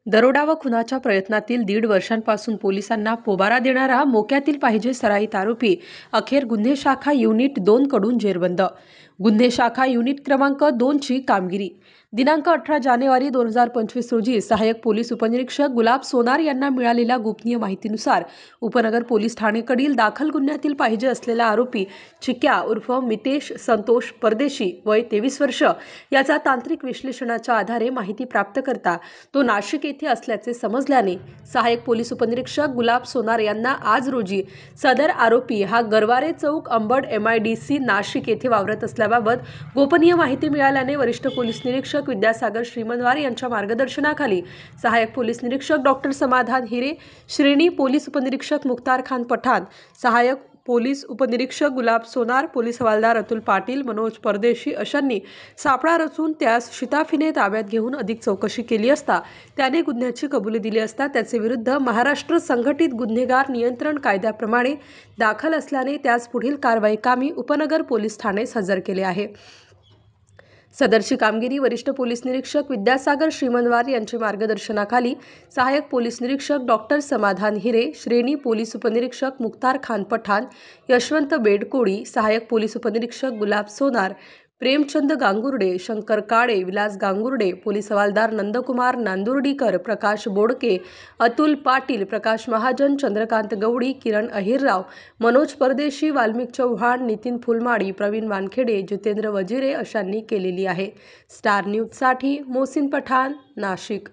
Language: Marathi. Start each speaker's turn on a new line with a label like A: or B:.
A: दरोडा व खुनाच्या प्रयत्नातील 1.5 वर्षांपासून पोलिसांना पोबारा देणारा मोक्यातील पाहिजे सराईत आरोपी अखेर गुन्हे शाखा युनिट 2 कडून जेरबंद। गुन्हे शाखा युनिट क्रमांक 2 ची कामगिरी दिनांक 18 जानेवारी 2025 रोजी सहाय्यक पोलीस उपनिरीक्षक गुलाब सोनार यांना मिळालेल्या गोपनीय माहितीनुसार उपनगर पोलीस ठाणेकडील दाखल गुन्ह्यातील पाहिजे असलेला आरोपी चिक्या उर्फ मितेश संतोष परदेशी वय 23 वर्ष याचा तांत्रिक विश्लेषणाच्या आधारे माहिती प्राप्त करता तो नाशिक येथे असल्याचे समजल्याने सहाय्यक पोलीस उपनिरीक्षक गुलाब सोनार यांना आज रोजी सदर आरोपी हा गरवारे चौक अंबड MIDC नाशिक येथे वावरत असल्याबाबत गोपनीय माहिती मिळाल्याने वरिष्ठ पोलीस निरीक्षक विद्यासागर श्रीमंतवार यांच्या मार्गदर्शनाखाली सहाय्यक पोलीस निरीक्षक डॉक्टर समाधान हिरे, श्रेणी पोलीस उपनिरीक्षक मुख्तार खान पठाण, सहाय्यक पोलीस उपनिरीक्षक गुलाब सोनार, पोलीस हवालदार अतुल पाटील, मनोज परदेशी अशांनी सापळा रचून त्यास शिताफीने ताब्यात घेऊन अधिक चौकशी केली असता त्याने गुन्ह्याची कबुली दिली असता त्याचे विरुद्ध महाराष्ट्र संघटित गुन्हेगार नियंत्रण कायद्याप्रमाणे दाखल असल्याने त्यास पुढील कारवाई कामी उपनगर पोलीस ठाणेस हजर केले आहे। सदरची कामगिरी वरिष्ठ पोलीस निरीक्षक विद्यासागर श्रीमंतवार यांच्या मार्गदर्शनाखाली सहाय्यक पोलीस निरीक्षक डॉक्टर समाधान हिरे, श्रेणी पोलीस उपनिरीक्षक मुख्तार खान पठाण, यशवंत बेडकोडी, सहाय्यक पोलीस उपनिरीक्षक गुलाब सोनार, प्रेमचंद गांगुर्डे, शंकर काळे, विलास गांगुर्डे, पोलीस हवालदार नंदकुमार नांदुर्डीकर, प्रकाश बोडके, अतुल पाटील, प्रकाश महाजन, चंद्रकांत गवडी, किरण अहिरराव, मनोज परदेशी, वाल्मिक चव्हाण, नितीन फुलमाडी, प्रवीण वानखेडे, जितेंद्र वजिरे अशांनी केलेली आहे। स्टार न्यूजसाठी मोहसिन पठाण, नाशिक।